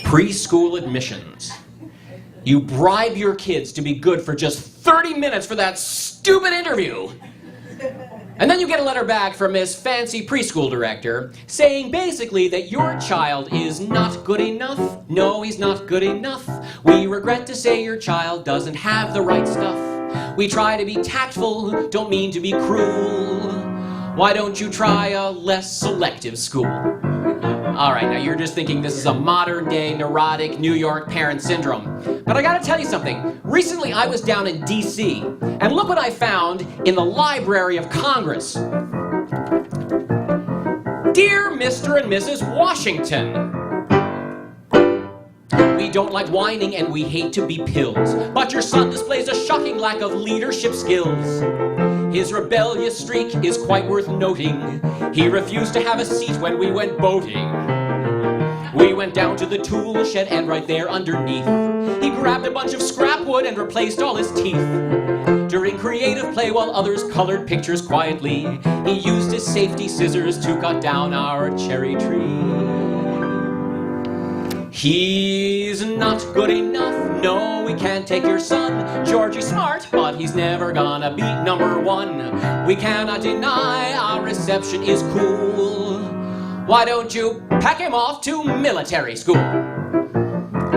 Preschool admissions. You bribe your kids to be good for just 30 minutes for that stupid interview. And then you get a letter back from Miss Fancy Preschool Director saying basically that your child is not good enough. No, he's not good enough. We regret to say your child doesn't have the right stuff. We try to be tactful, don't mean to be cruel. Why don't you try a less selective school? All right, now you're just thinking this is a modern-day neurotic New York parent syndrome. But I gotta tell you something. Recently I was down in D.C., and look what I found in the Library of Congress. Dear Mr. and Mrs. Washington, we don't like whining and we hate to be pills, but your son displays a shocking lack of leadership skills. His rebellious streak is quite worth noting. He refused to have a seat when we went boating. We went down to the tool shed and right there underneath, he grabbed a bunch of scrap wood and replaced all his teeth. During creative play while others colored pictures quietly, he used his safety scissors to cut down our cherry tree. He's not good enough, no, we can't take your son. Georgie's smart, but he's never gonna be number one. We cannot deny our reception is cool. Why don't you pack him off to military school?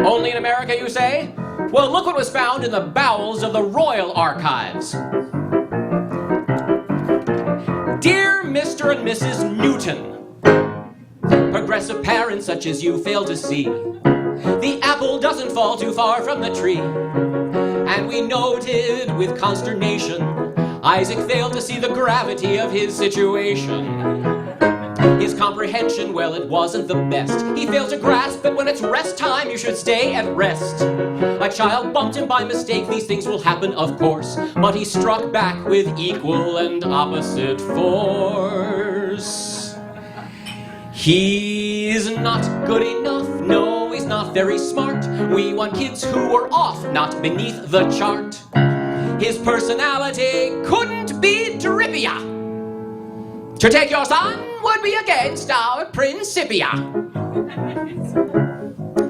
Only in America, you say? Well, look what was found in the bowels of the Royal Archives. Dear Mr. and Mrs. Newton, progressive parents such as you fail to see the apple doesn't fall too far from the tree. And we noted with consternation Isaac failed to see the gravity of his situation. His comprehension, well, it wasn't the best. He failed to grasp that when it's rest time, you should stay at rest. A child bumped him by mistake, these things will happen, of course. But he struck back with equal and opposite force. He's not good enough, no, he's not very smart. We want kids who are off, not beneath the chart. His personality couldn't be drippier. To take your son would be against our Principia.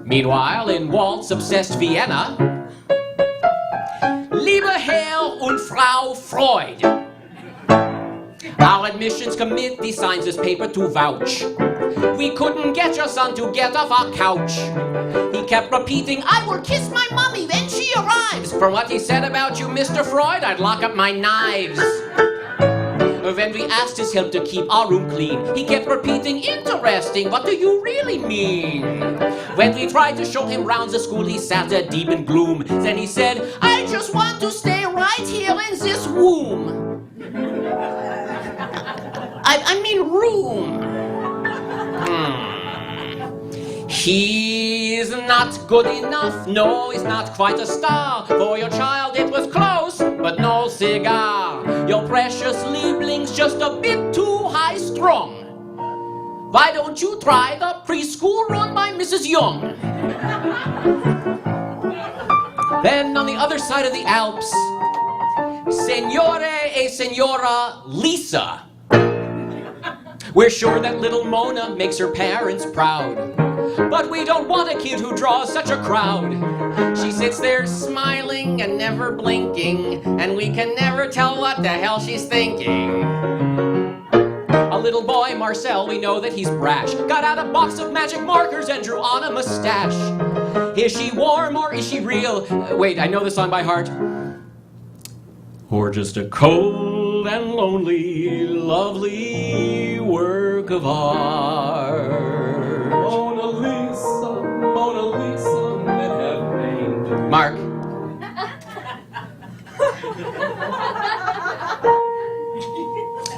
Meanwhile, in waltz-obsessed Vienna, Liebe Herr und Frau Freud, our admissions committee signs this paper to vouch. We couldn't get your son to get off our couch. He kept repeating, I will kiss my mommy when she arrives. For what he said about you, Mr. Freud, I'd lock up my knives. When we asked his help to keep our room clean, he kept repeating, interesting, what do you really mean? When we tried to show him round the school, he sat there deep in gloom. Then he said, I just want to stay right here in this womb. I mean room. He's not good enough, no, he's not quite a star. For your child it was close, but no cigar. Your precious liebling's just a bit too high strung. Why don't you try the preschool run by Mrs. Young? Then on the other side of the Alps, Signore e Signora Lisa. We're sure that little Mona makes her parents proud. But we don't want a kid who draws such a crowd. She sits there smiling and never blinking, and we can never tell what the hell she's thinking. A little boy, Marcel, we know that he's brash. Got out a box of magic markers and drew on a mustache. Is she warm or is she real? Wait, I know the song by heart. Or just a cold and lonely, lovely work of art. Mona Lisa, that have named Mark.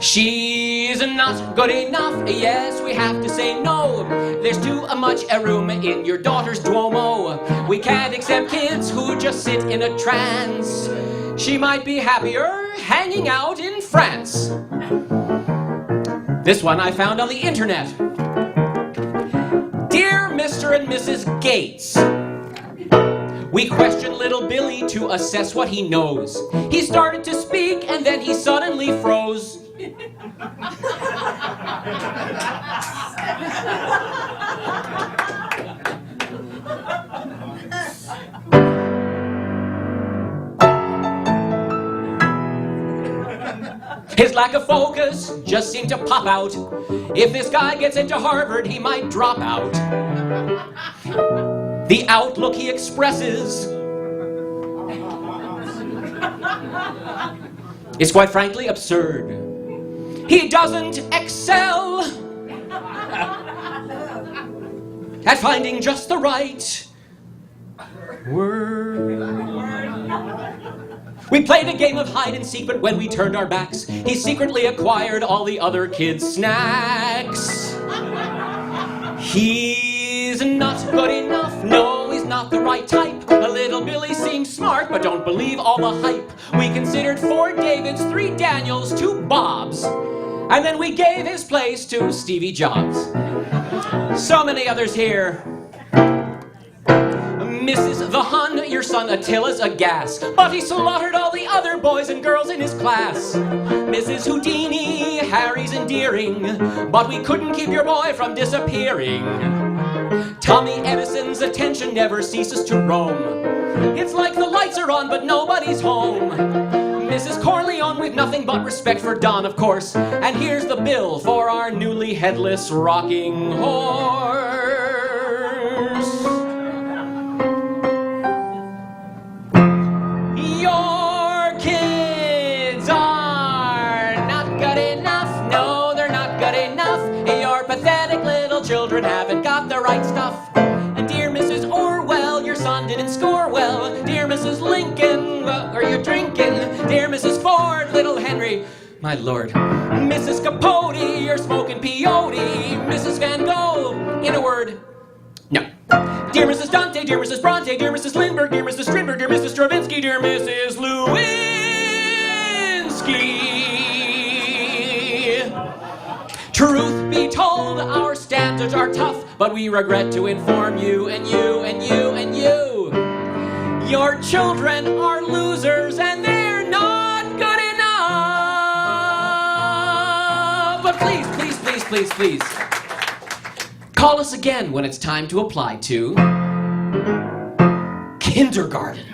She's not good enough, yes, we have to say no. There's too much room in your daughter's Duomo. We can't accept kids who just sit in a trance. She might be happier hanging out in France. This one I found on the internet. Dear Mr. and Mrs. Gates, we questioned little Billy to assess what he knows. He started to speak and then he suddenly froze. His lack of focus just seemed to pop out. If this guy gets into Harvard, he might drop out. The outlook he expresses is quite frankly absurd. He doesn't excel at finding just the right word. We played a game of hide and seek, but when we turned our backs, he secretly acquired all the other kids' snacks. He's not good enough, no, he's not the right type. A little Billy seems smart, but don't believe all the hype. We considered 4 Davids, 3 Daniels, 2 Bobs, and then we gave his place to Stevie Jobs. So many others here. Mrs. the Hun, your son Attila's a gas, but he slaughtered all the other boys and girls in his class. Mrs. Houdini, Harry's endearing, but we couldn't keep your boy from disappearing. Tommy Edison's attention never ceases to roam. It's like the lights are on, but nobody's home. Mrs. Corleone, we've nothing but respect for Don, of course. And here's the bill for our newly headless rocking horse. Your kids are not good enough. No, they're not good enough. Your pathetic little children haven't got the right stuff. And dear Mrs. Orwell, your son didn't score well. Dear Mrs. Lincoln, what are you drinking? Dear Mrs. Ford, little Henry, my lord. Mrs. Capote, you're smoking peyote. Mrs. Van Gogh, in a word, no. Dear Mrs. Dante, dear Mrs. Bronte, dear Mrs. Lindbergh, dear Mrs. Strindberg, dear Mrs. Stravinsky, dear Mrs. Lewinsky. Truth be told, our standards are tough, but we regret to inform you and you and you and you. Your children are losers and they're not good enough. But please, please, please, please, please, call us again when it's time to apply to kindergarten.